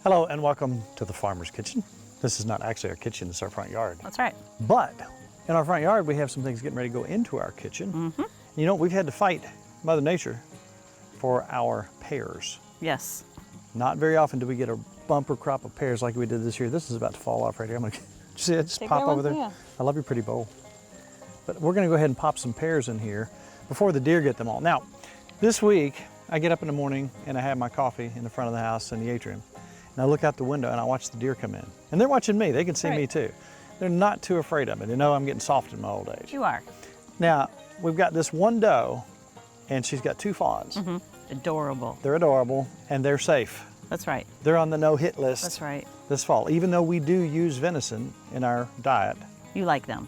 Hello and welcome to the Farmer's Kitchen. This is not actually our kitchen, it's our front yard. That's right. But in our front yard, we have some things getting ready to go into our kitchen. Mm-hmm. You know, we've had to fight Mother Nature for our pears. Yes. Not very often do we get a bumper crop of pears like we did this year. This is about to fall off right here. I'm gonna see it just Take pop that over one? there. Yeah. I love your pretty bowl. But we're gonna go ahead and pop some pears in here before the deer get them all. Now, this week, I get up in the morning and I have my coffee in the front of the house in the atrium. And I look out the window and I watch the deer come in. And they're watching me, they can see me too. They're not too afraid of me. They know I'm getting soft in my old age. You are. Now, we've got this one doe and she's got two fawns. Mm-hmm. Adorable. They're adorable and they're safe. That's right. They're on the no-hit list. That's right. This fall, even though we do use venison in our diet. You like them.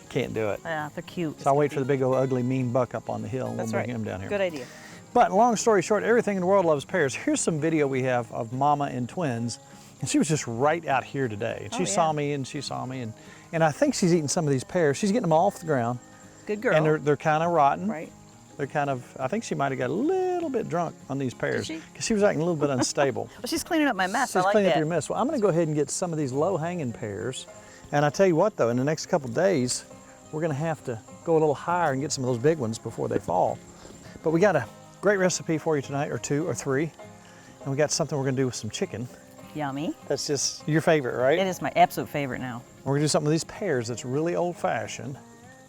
Can't do it. Yeah, they're cute. So I'll wait for the big old ugly mean buck up on the hill and we'll bring him down here. Good idea. But long story short, everything in the world loves pears. Here's some video we have of Mama and twins. And she was just right out here today. And she saw me and she saw me. And I think she's eating some of these pears. She's getting them all off the ground. Good girl. And they're kind of rotten. Right. They're kind of, I think she might have got a little bit drunk on these pears. Did she? Because she was acting a little bit unstable. Well, she's cleaning up my mess. She's I like cleaning up that. your mess. Well, I'm going to go ahead and get some of these low-hanging pears. And I tell you what, though, in the next couple days, we're going to have to go a little higher and get some of those big ones before they fall. But we got a great recipe for you tonight, or two or three. And we got something we're going to do with some chicken. Yummy. That's just your favorite, right? It is my absolute favorite now. We're going to do something with these pears that's really old-fashioned.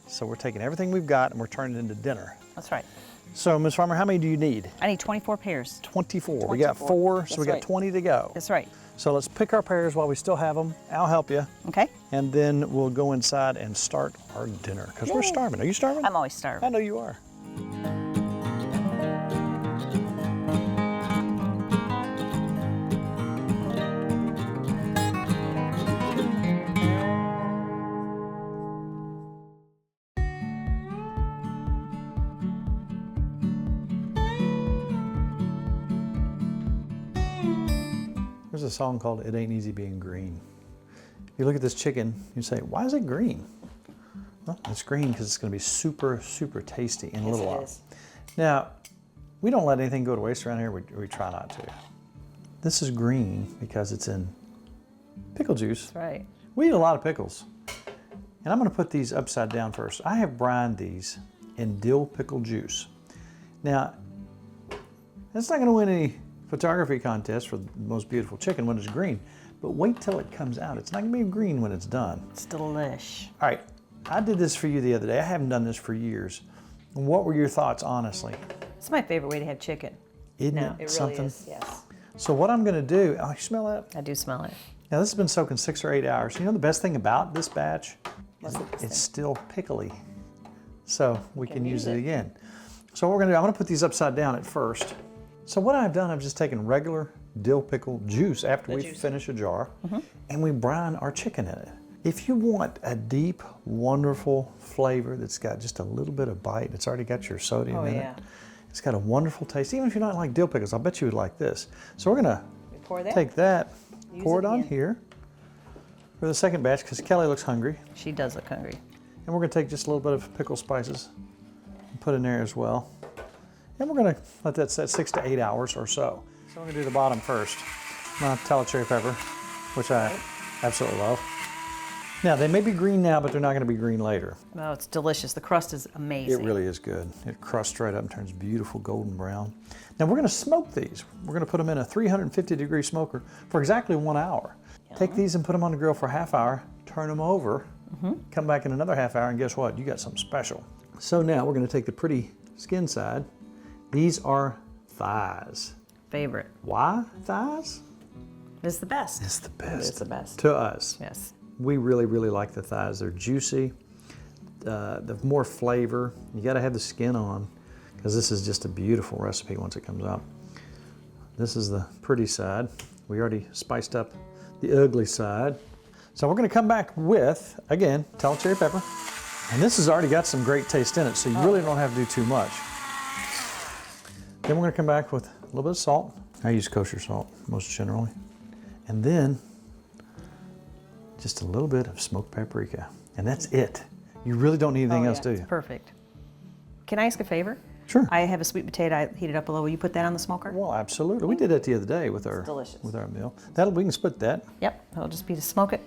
So we're taking everything we've got and we're turning it into dinner. That's right. So, Ms. Farmer, how many do you need? I need 24 pears. 24. We got 4, so we got 20 to go. That's right. So let's pick our pears while we still have them. I'll help you. Okay. And then we'll go inside and start our dinner, because we're starving. Are you starving? I'm always starving. I know you are. There's a song called It Ain't Easy Being Green. If you look at this chicken, you say, why is it green? Well, it's green because it's going to be super, super tasty in a little while. Now, we don't let anything go to waste around here. We try not to. This is green because it's in pickle juice. That's right. We eat a lot of pickles. And I'm going to put these upside down first. I have brined these in dill pickle juice. Now, that's not going to win any photography contest for the most beautiful chicken when it's green, but wait till it comes out. It's not gonna be green when it's done. It's delish. All right, I did this for you the other day. I haven't done this for years. What were your thoughts, honestly? It's my favorite way to have chicken. Isn't No, it it something? really is, yes. So what I'm gonna do, oh, you smell that? I do smell it. Now this has been soaking 6 or 8 hours. You know the best thing about this batch? It's still pickly. So we can use it again. So what we're gonna do, I'm gonna put these upside down at first. So what I've done, I've just taken regular dill pickle juice after we finish a jar, and we brine our chicken in it. If you want a deep, wonderful flavor that's got just a little bit of bite, it's already got your sodium in it. It's got a wonderful taste. Even if you're not like dill pickles, I'll bet you would like this. So we're gonna take that, pour it on here for the second batch, because Kelly looks hungry. She does look hungry. And we're gonna take just a little bit of pickle spices and put in there as well. And we're gonna let that set 6 to 8 hours or so. So we're gonna do the bottom first. I'm gonna tell cherry pepper, which I absolutely love. Now, they may be green now, but they're not gonna be green later. Oh, it's delicious. The crust is amazing. It really is good. It crusts right up and turns beautiful golden brown. Now we're gonna smoke these. We're gonna put them in a 350-degree smoker for exactly 1 hour. Take these and put them on the grill for a half hour, turn them over, come back in another half hour, and guess what? You got something special. So now we're gonna take the pretty skin side. These are thighs. Favorite. Why thighs? It's the best. It's the best. It's the best. To us. Yes. We really, really like the thighs. They're juicy. They've more flavor. You got to have the skin on, because this is just a beautiful recipe once it comes out. This is the pretty side. We already spiced up the ugly side. So we're going to come back with, again, tallow cherry pepper. And this has already got some great taste in it, so you really don't have to do too much. Then we're going to come back with a little bit of salt. I use kosher salt most generally. And then just a little bit of smoked paprika. And that's it. You really don't need anything else, do you? It's perfect. Can I ask a favor? Sure. I have a sweet potato. I heat it up a little. Will you put that on the smoker? Well, absolutely. We did that the other day with our delicious. with our meal. We can split that. Yep. It'll just be to smoke it.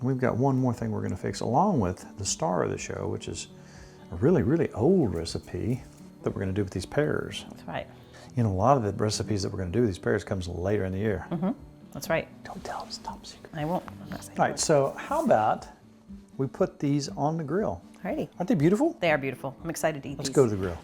We've got one more thing we're going to fix along with the star of the show, which is a really, really old recipe that we're going to do with these pears. That's right. You know, a lot of the recipes that we're going to do with these pears comes later in the year. That's right. Don't tell them, it's top secret. I won't. I'm not saying All right, so how about we put these on the grill? Alrighty. Aren't they beautiful? They are beautiful. I'm excited to eat Let's these. go to the grill.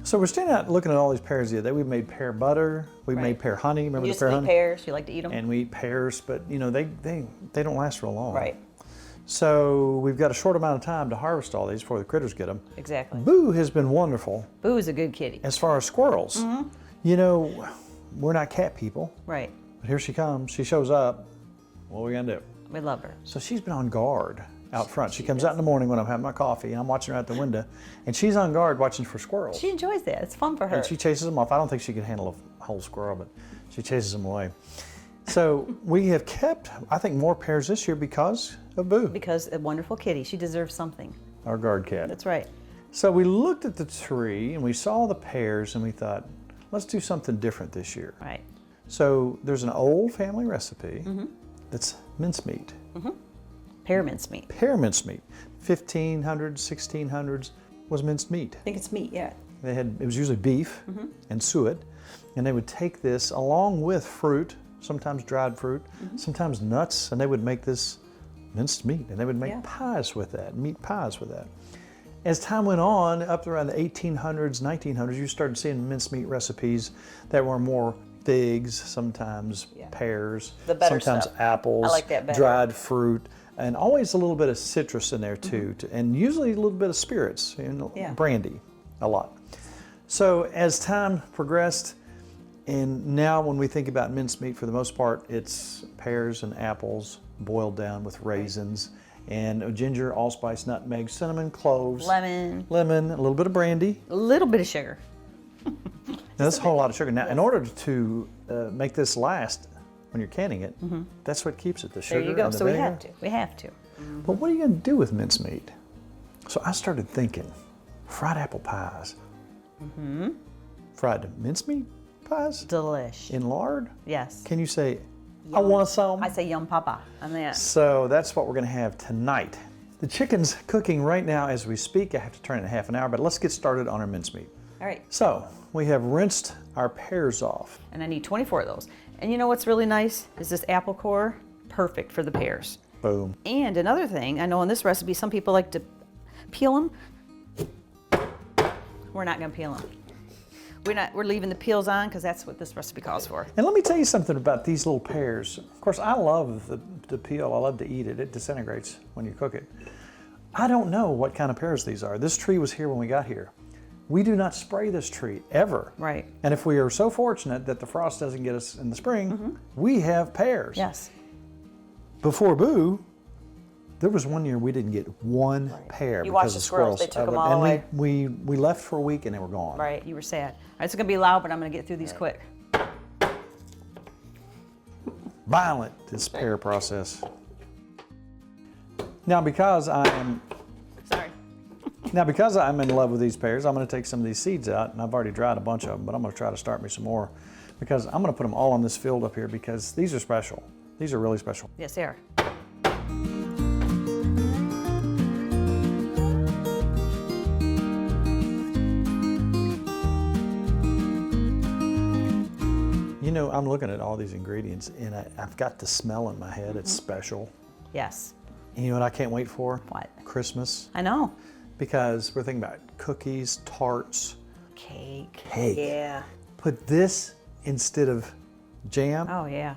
So we're standing out looking at all these pears the other day. We made pear butter. We made pear honey. Remember You the just pear eat honey? pears. You like to eat them? And we eat pears, but you know they don't last real long. Right. So we've got a short amount of time to harvest all these before the critters get them. Exactly. Boo has been wonderful Boo is a good kitty. as far as squirrels. You know, we're not cat people, Right. but here she comes. She shows up. What are we gonna do? We love her. So she's been on guard out front. She comes out in the morning when I'm having my coffee, and I'm watching her out the window, and she's on guard watching for squirrels. She enjoys that. It's fun for her. And she chases them off. I don't think she can handle a whole squirrel, but she chases them away. So we have kept, I think, more pears this year because of Boo, Because a wonderful kitty. She deserves something. our guard cat. That's right. So we looked at the tree and we saw the pears and we thought, let's do something different this year. Right. So there's an old family recipe that's mincemeat. Pear mincemeat. Pear mincemeat. 1500s, 1600s was minced meat. I think it's meat, yeah. It was usually beef and suet, and they would take this along with fruit, sometimes dried fruit, sometimes nuts, and they would make this minced meat, and they would make pies with that, meat pies with that. As time went on, up around the 1800s, 1900s, you started seeing mincemeat recipes that were more figs, sometimes pears, The better sometimes stuff. apples, I like that better. dried fruit, and always a little bit of citrus in there too, and usually a little bit of spirits, brandy, a lot. So as time progressed, and now when we think about mincemeat, for the most part, it's pears and apples boiled down with raisins and ginger, allspice, nutmeg, cinnamon, cloves, Lemon. a little bit of brandy. A little bit of sugar. Now, that's a whole lot of sugar. Now, in order to make this last when you're canning it, that's what keeps it, the sugar. There you go. And the So we vinegar. have to. We have to. But what are you going to do with mincemeat? So I started thinking, fried apple pies. Fried mincemeat pies Delish. in lard? Yes. Can you say, I want some? I say yum papa on that. So that's what we're going to have tonight. The chicken's cooking right now as we speak. I have to turn it in half an hour, but let's get started on our mincemeat. All right. So we have rinsed our pears off. And I need 24 of those. And you know what's really nice is this apple core, perfect for the pears. Boom. And another thing, I know in this recipe, some people like to peel them. We're not gonna peel them. We're leaving the peels on because that's what this recipe calls for. And let me tell you something about these little pears. Of course, I love the peel. I love to eat it. It disintegrates when you cook it. I don't know what kind of pears these are. This tree was here when we got here. We do not spray this tree ever. Right. And if we are so fortunate that the frost doesn't get us in the spring, we have pears. Yes. Before Boo, there was one year we didn't get one pear You because watched of the squirrels. They took them all and away. we left for a week and they were gone. Right. You were sad. All right, it's gonna be loud, but I'm gonna get through these quick. Violent, this pear process. Now because I'm in love with these pears, I'm going to take some of these seeds out, and I've already dried a bunch of them, but I'm going to try to start me some more because I'm going to put them all on this field up here because these are special. These are really special. Yes, they are. You know, I'm looking at all these ingredients, and I've got the smell in my head. It's special. Yes. And you know what I can't wait for? What? Christmas. I know. Because we're thinking about cookies, tarts, Cake. Yeah. Put this instead of jam Oh yeah.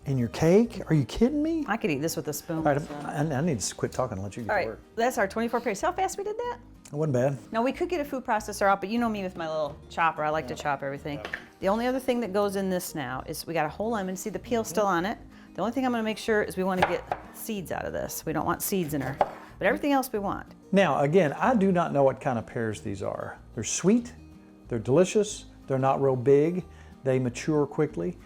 in your cake? Are you kidding me? I could eat this with a spoon. All right, I need to quit talking and let you get All to right, work. that's our 24 pears. See how fast we did that? It wasn't bad. Now we could get a food processor out, but you know me with my little chopper. I like to chop everything. The only other thing that goes in this now is we got a whole lemon. See the peel's still on it. The only thing I'm gonna make sure is we wanna get seeds out of this. We don't want seeds in her, but everything else we want. Now, again, I do not know what kind of pears these are. They're sweet, they're delicious, they're not real big, they mature quickly,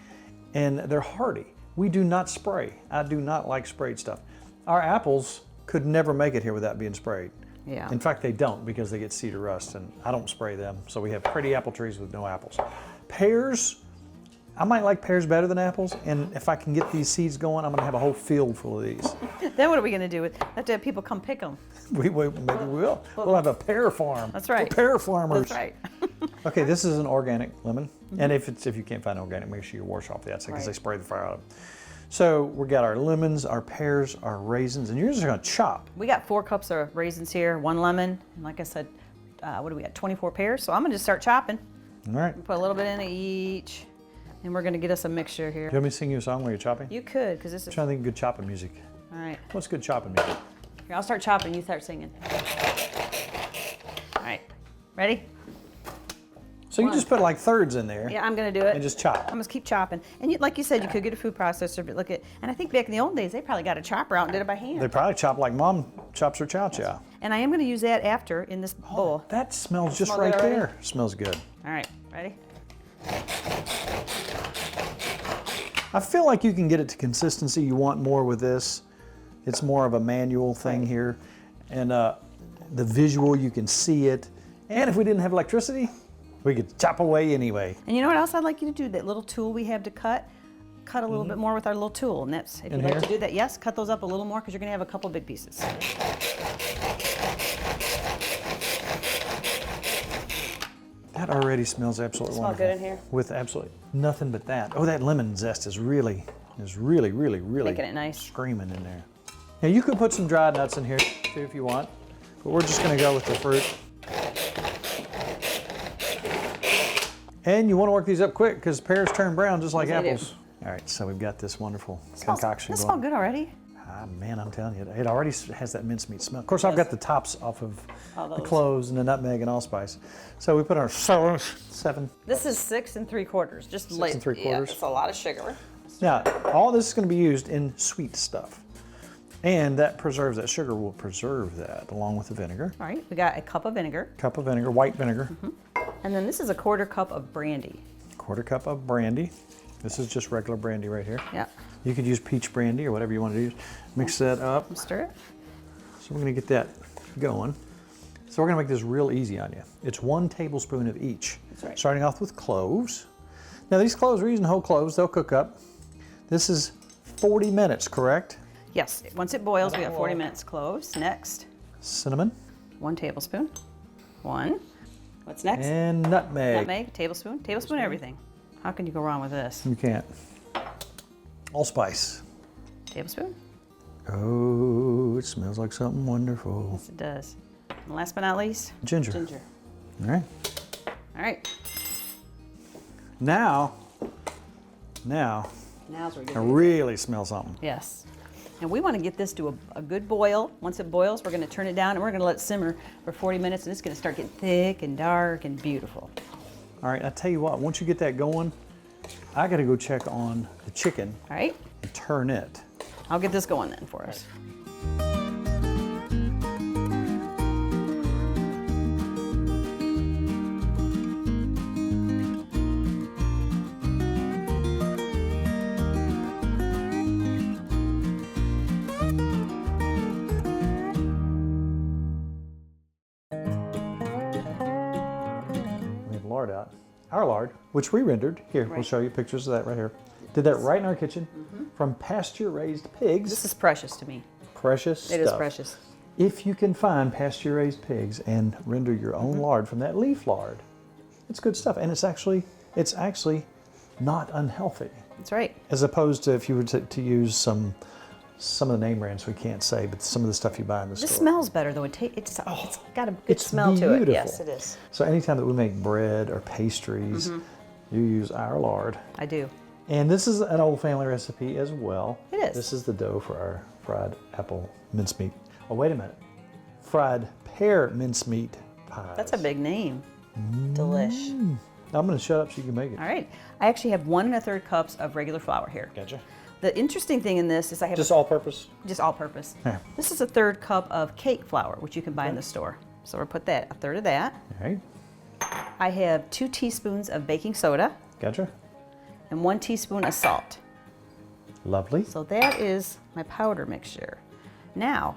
and they're hardy. We do not spray. I do not like sprayed stuff. Our apples could never make it here without being sprayed. Yeah. In fact, they don't because they get cedar rust, and I don't spray them. So we have pretty apple trees with no apples. Pears, I might like pears better than apples, and if I can get these seeds going, I'm gonna have a whole field full of these. Then what are we gonna do? Have to have people come pick them. Maybe we will. We'll have a pear farm. That's right. We're pear farmers. That's right. Okay, this is an organic lemon, and if you can't find organic, make sure you wash off the outside because Right. they spray the fire out of them. So we got our lemons, our pears, our raisins, and you're just gonna chop. We got 4 cups of raisins here, 1 lemon, and like I said, what do we got? 24 pears. So I'm gonna just start chopping. All right. Put a little bit in each, and we're gonna get us a mixture here. Do you want me to sing you a song while you're chopping? You could, because this is. I'm trying to think of good chopping music. All right. What's good chopping music? Here, I'll start chopping. You start singing. All right. Ready? So you just put like thirds in there Yeah, I'm gonna do it. and just chop. I'm gonna keep chopping. And you, like you said, you could get a food processor, but look at, and I think back in the old days, they probably got a chopper out and did it by hand. They probably chop like mom chops her chow chow. And I am gonna use that after in this bowl. That smells just Smell right good already? there. Smells good. All right, ready? I feel like you can get it to consistency you want more with this. It's more of a manual thing here. And the visual, you can see it. And if we didn't have electricity, we could chop away anyway. And you know what else I'd like you to do? That little tool we have to cut a little bit more with our little tool. And that's, if In you'd like here? to do that, yes, cut those up a little more because you're gonna have a couple big pieces. That already smells absolutely Smell wonderful. good in here? With absolutely nothing but that. Oh, that lemon zest is really Making it nice. screaming in there. Now you could put some dried nuts in here too if you want, but we're just gonna go with the fruit. And you want to work these up quick because pears turn brown just like Yes, they do. apples. All right, so we've got this wonderful Smells- concoction That going. smells good already. Ah, man, I'm telling you, it already has that mincemeat smell. Of course, I've got the tops off of All the those. cloves and the nutmeg and allspice. So we put our 7. This is 6 3/4. Just 6 3/4. Yeah, it's a lot of sugar. Now, all this is going to be used in sweet stuff. And that preserves, that sugar will preserve that along with the vinegar. All right, we got a cup of vinegar, Cup of vinegar, white vinegar. and then this is a 1/4 cup of brandy. 1/4 cup of brandy. This is just regular brandy right here. Yeah, You could use peach brandy or whatever you want to use. Mix that up. stir it. So we're going to get that going. So we're going to make this real easy on you. It's 1 tablespoon of each. That's right. Starting off with cloves. Now these cloves, we're using whole cloves. They'll cook up. This is 40 minutes, correct? Yes, once it boils, we got 40 minutes. Cloves. Next, Cinnamon 1 tablespoon. 1. What's next? and nutmeg. Nutmeg, tablespoon. Tablespoon everything. How can you go wrong with this? You can't. Allspice. Tablespoon. Oh, it smells like something wonderful. Yes, it does. And last but not least, Ginger. ginger. All right. All right. Now Now's where we I get it. really smell something. Yes. And we want to get this to a good boil. Once it boils, we're going to turn it down and we're going to let it simmer for 40 minutes and it's going to start getting thick and dark and beautiful. All right, I tell you what, once you get that going, I got to go check on the chicken All right. and turn it. I'll get this going then for us. We have lard out. Our lard, which we rendered. Here, we'll Right. show you pictures of that right here. Did that right in our kitchen from pasture-raised pigs. This is precious to me. Precious It is stuff. precious. If you can find pasture-raised pigs and render your own lard from that leaf lard, it's good stuff. And it's actually not unhealthy. That's right. As opposed to if you were to use some of the name brands we can't say, but some of the stuff you buy in the This store. smells better though. It's got a good It's smell to it. beautiful. Yes, it is. So anytime that we make bread or pastries, you use our lard. I do. And this is an old family recipe as well. It is. This is the dough for our fried apple mincemeat. Oh, wait a minute. Fried Pear Mincemeat Pies. That's a big name. Delish. I'm going to shut up so you can make it. All right. I actually have 1 1/3 cups of regular flour here. Gotcha. The interesting thing in this is I have Just all-purpose? just all-purpose. Yeah. This is a 1/3 cup of cake flour, which you can buy in the store. So we'll put that, a 1/3 of that. All right. I have 2 teaspoons of baking soda Gotcha. and 1 teaspoon of salt. Lovely. So that is my powder mixture. Now,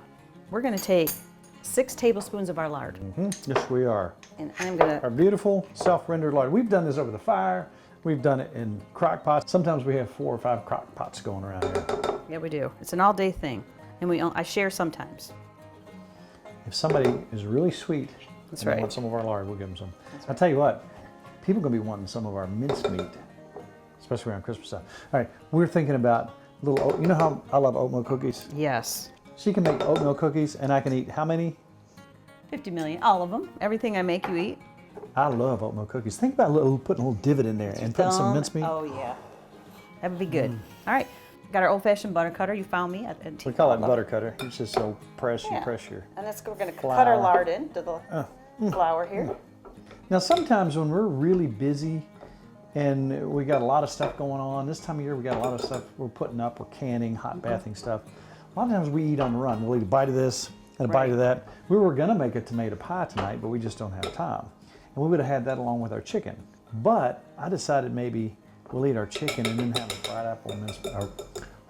we're going to take 6 tablespoons of our lard. Yes, we are. And I'm going Our to, beautiful self-rendered lard. We've done this over the fire. We've done it in crock pots. Sometimes we have 4 or 5 crock pots going around here. yeah, we do. It's an all-day thing. And I share sometimes. If somebody is really sweet, That's and they right. want some of our lard, we'll give them some. I'll tell you what, people are going to be wanting some of our mincemeat, especially around Christmas time. All right, we're thinking about little oat. You know how I love oatmeal cookies? Yes. She can make oatmeal cookies, and I can eat how many? 50 million, all of them. Everything I make, you eat. I love oatmeal cookies. Think about putting a little divot in there and putting some Thumb. mincemeat. Oh, yeah. That would be good. All right. Got our old-fashioned butter cutter. You found me at We call it butter cutter. It's just so press, you Yeah. press your. And we're going to flour. cut our lard into the flour here. Now, sometimes when we're really busy and we got a lot of stuff going on, this time of year we got a lot of stuff we're putting up, we're canning, hot bathing stuff. A lot of times we eat on the run. We'll eat a bite of this and a bite Right. of that. We were going to make a tomato pie tonight, but we just don't have time. And we would have had that along with our chicken. But I decided maybe we'll eat our chicken and then have a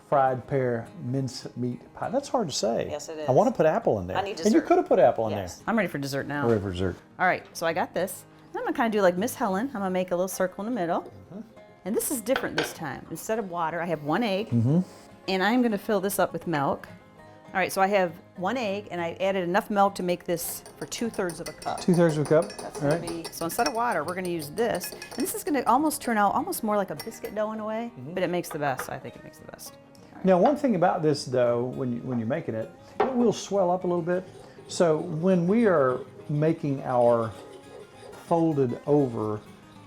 fried pear mincemeat pie. That's hard to say. Yes, it I is. want to put apple in there. I need And you dessert. could have put apple in Yes. I'm ready for dessert now. there. Or for dessert. All right, so I got this. I'm gonna kind of do like Miss Helen. I'm gonna make a little circle in the middle. And this is different this time. Instead of water, I have 1 egg. And I'm gonna fill this up with milk. All right, so I have 1 egg, and I added enough milk to make this for 2/3 of a cup. 2/3 of a cup. That's All gonna right. be, so instead of water, we're gonna use this. And this is gonna almost turn out almost more like a biscuit dough in a way, but it makes the best. I think it makes the best. Now, one thing about this dough, when you're making it, it will swell up a little bit. So when we are making our folded over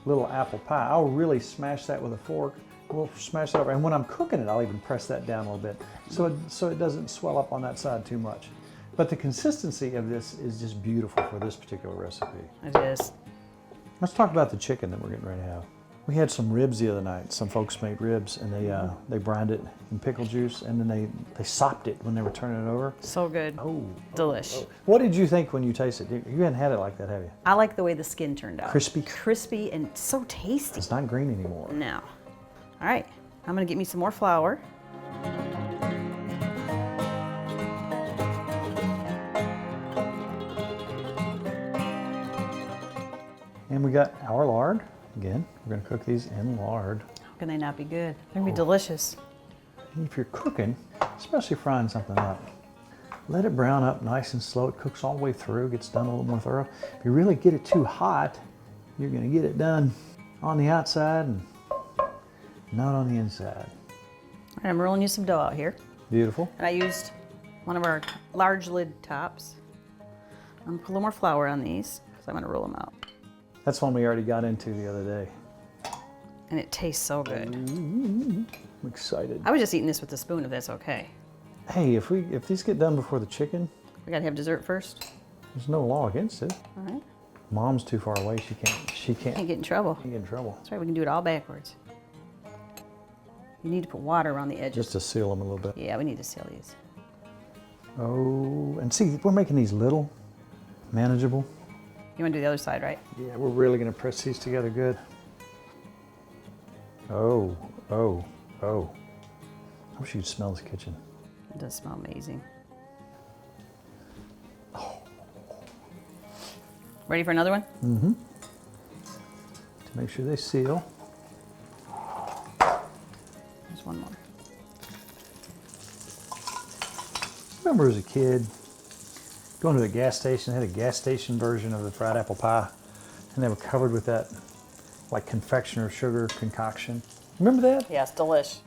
little apple pie, I'll really smash that with a fork. We'll smash that over, and when I'm cooking it, I'll even press that down a little bit, so it doesn't swell up on that side too much. But the consistency of this is just beautiful for this particular recipe. It is. Let's talk about the chicken that we're getting ready to have. We had some ribs the other night. Some folks made ribs, and they brined it in pickle juice, and then they sopped it when they were turning it over. So good. Oh, Delish. what did you think when you tasted it? You hadn't had it like that, have you? I like the way the skin turned out. Crispy? Crispy and so tasty. It's not green anymore. No. All right, I'm gonna get me some more flour. And we got our lard. Again, we're gonna cook these in lard. How can they not be good? They're gonna be delicious. And if you're cooking, especially frying something up, let it brown up nice and slow. It cooks all the way through, gets done a little more thorough. If you really get it too hot, you're gonna get it done on the outside and not on the inside. All right, I'm rolling you some dough out here. Beautiful. And I used one of our large lid tops. I'm gonna put a little more flour on these because I'm gonna roll them out. That's one we already got into the other day. And it tastes so good. I'm excited. I was just eating this with a spoon if that's okay. Hey, if these get done before the chicken, We gotta have dessert first. there's no law against it. All right. Mom's too far away. She can't Can't get in trouble. get in trouble. That's right, we can do it all backwards. You need to put water around the edges. Just to seal them a little bit. Yeah, we need to seal these. Oh, and see, we're making these little, manageable. You wanna do the other side, right? Yeah, we're really gonna press these together good. Oh, oh, oh. I wish you could smell this kitchen. It does smell amazing. Ready for another one? To make sure they seal. There's one more. Remember as a kid, going to the gas station, they had a gas station version of the fried apple pie, and they were covered with that, like confectioner sugar concoction. Remember that? Yes, delish.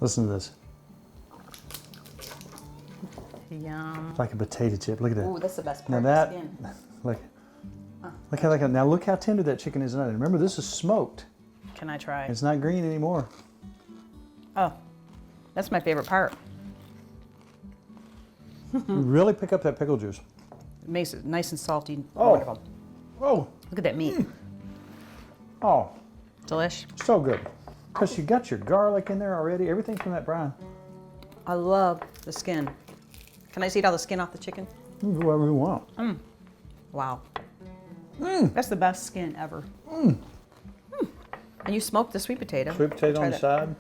Listen to this. Yum. It's like a potato chip. Look at that. Ooh, that's the best Now part that, of the skin. look how now look how tender that chicken is. Remember, this is smoked. Can I try? It's not green anymore. Oh, that's my favorite part. You really pick up that pickle juice. It makes it nice and salty. Oh. Wonderful. Oh, Look at that meat. oh, Delish. so good. Because you got your garlic in there already. Everything from that brine. I love the skin. Can I just eat all the skin off the chicken? You can do whatever you want. Wow. That's the best skin ever. And you smoked the sweet potato. Sweet potato Try on the that. side.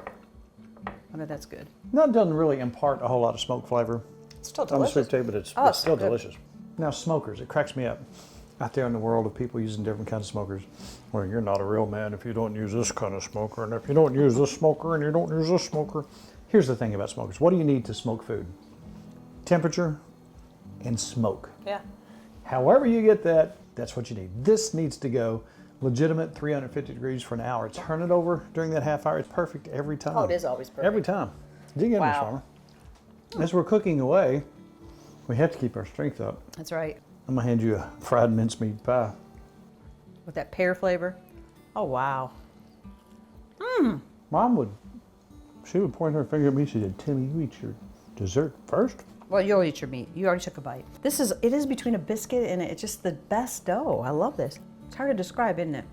I bet that's good. That doesn't really impart a whole lot of smoke flavor It's still on the delicious. sweet potato, but it's, Oh, it's still so good. delicious. Now, smokers, it cracks me up out there in the world of people using different kinds of smokers. Well, you're not a real man if you don't use this kind of smoker, and if you don't use this smoker, and you don't use this smoker. Here's the thing about smokers. What do you need to smoke food? Temperature and smoke. Yeah. However you get that, that's what you need. This needs to go legitimate 350 degrees for an hour. Turn it over during that half hour. It's perfect every time. Oh, it is always perfect. Every time. Dig in, Miss Wow. Farmer. As we're cooking away, we have to keep our strength up. That's right. I'm gonna hand you a fried mincemeat pie. With that pear flavor. Oh, wow. Mom she would point her finger at me. She said, "Timmy, you eat your dessert first." Well, you'll eat your meat. You already took a bite. It is between a biscuit and it's just the best dough. I love this. It's hard to describe, isn't it?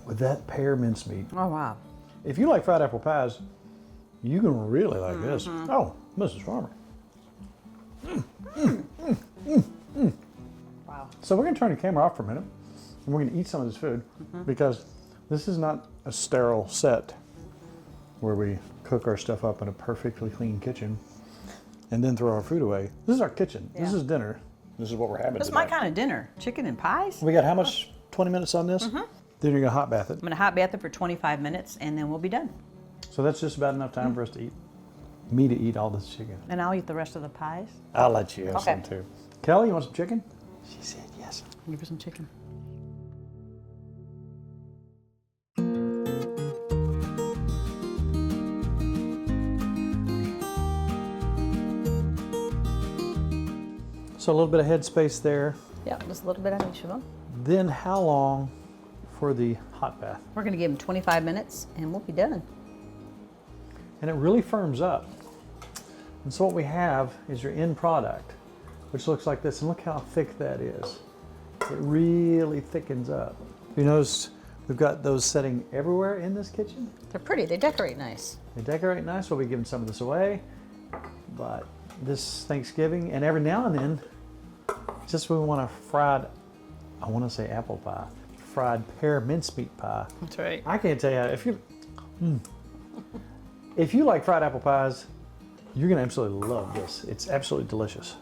With that pear mincemeat. Oh, wow. If you like fried apple pies, you're gonna really like this. Oh, Mrs. Farmer. Wow. So we're gonna turn the camera off for a minute, and we're gonna eat some of this food because this is not a sterile set where we cook our stuff up in a perfectly clean kitchen and then throw our food away. This is our kitchen. This Yeah. is dinner. This is what we're having That's today. my kind of dinner. Chicken and pies. We got how much? 20 minutes on this? Then you're gonna hot bath it. I'm gonna hot bath it for 25 minutes and then we'll be done. So that's just about enough time for us to eat. Me to eat all this chicken. And I'll eat the rest of the pies. I'll let you have Okay. some too. Kelly, you want some chicken? She said yes. Give her some chicken. So a little bit of headspace there. Yeah, just a little bit on each of them. Then how long for the hot bath? We're gonna give them 25 minutes and we'll be done. And it really firms up. And so what we have is your end product, which looks like this. And look how thick that is. It really thickens up. You notice we've got those setting everywhere in this kitchen. They're pretty, they decorate nice. They decorate nice. We'll be giving some of this away. But this Thanksgiving, and every now and then, just when we want a fried, I want to say apple pie, fried pear mincemeat pie. That's right. I can't tell you, if you like fried apple pies, you're gonna absolutely love this. It's absolutely delicious.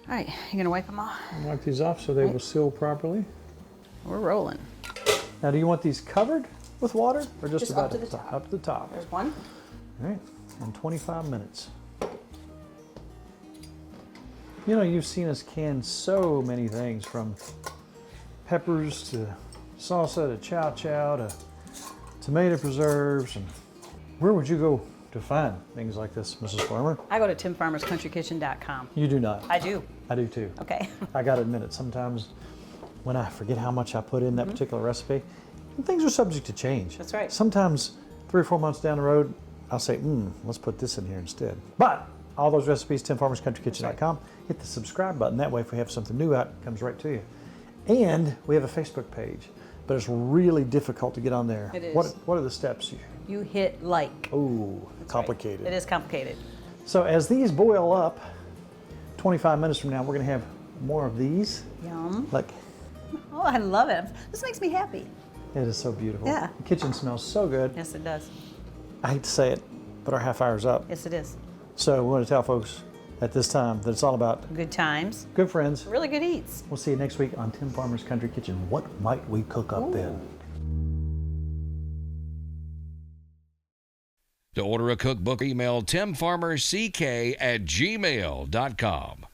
All right, you gonna wipe them off? Wipe these off so they will seal properly. We're rolling. Now, do you want these covered with water or just Just about up to the top. Up to the top. There's one. All right, in 25 minutes. You know, you've seen us can so many things, from peppers to salsa to chow chow to tomato preserves. And where would you go to find things like this, Mrs. Farmer? I go to timfarmerscountryKitchen.com. You do not. I do. I do too. Okay. I gotta admit it, sometimes when I forget how much I put in that particular recipe, things are subject to change. That's right. Sometimes 3 or 4 months down the road, I'll say, let's put this in here instead. But all those recipes, timfarmerscountryKitchen.com. Hit the subscribe button. That way, if we have something new out, it comes right to you. And we have a Facebook page, but it's really difficult to get on there. It is. What are the steps? You hit like. Oh, That's complicated. right. It is complicated. So as these boil up, 25 minutes from now, we're gonna have more of these. Yum. Like, Oh, I love it. This makes me happy. it is so beautiful. Yeah. The kitchen smells so good. Yes, it does. I hate to say it, but our half hour's up. Yes, it is. So we want to tell folks at this time that it's all about Good times. good friends. Really good eats. We'll see you next week on Tim Farmer's Country Kitchen. What might we cook up then? To order a cookbook, email timfarmerck@gmail.com.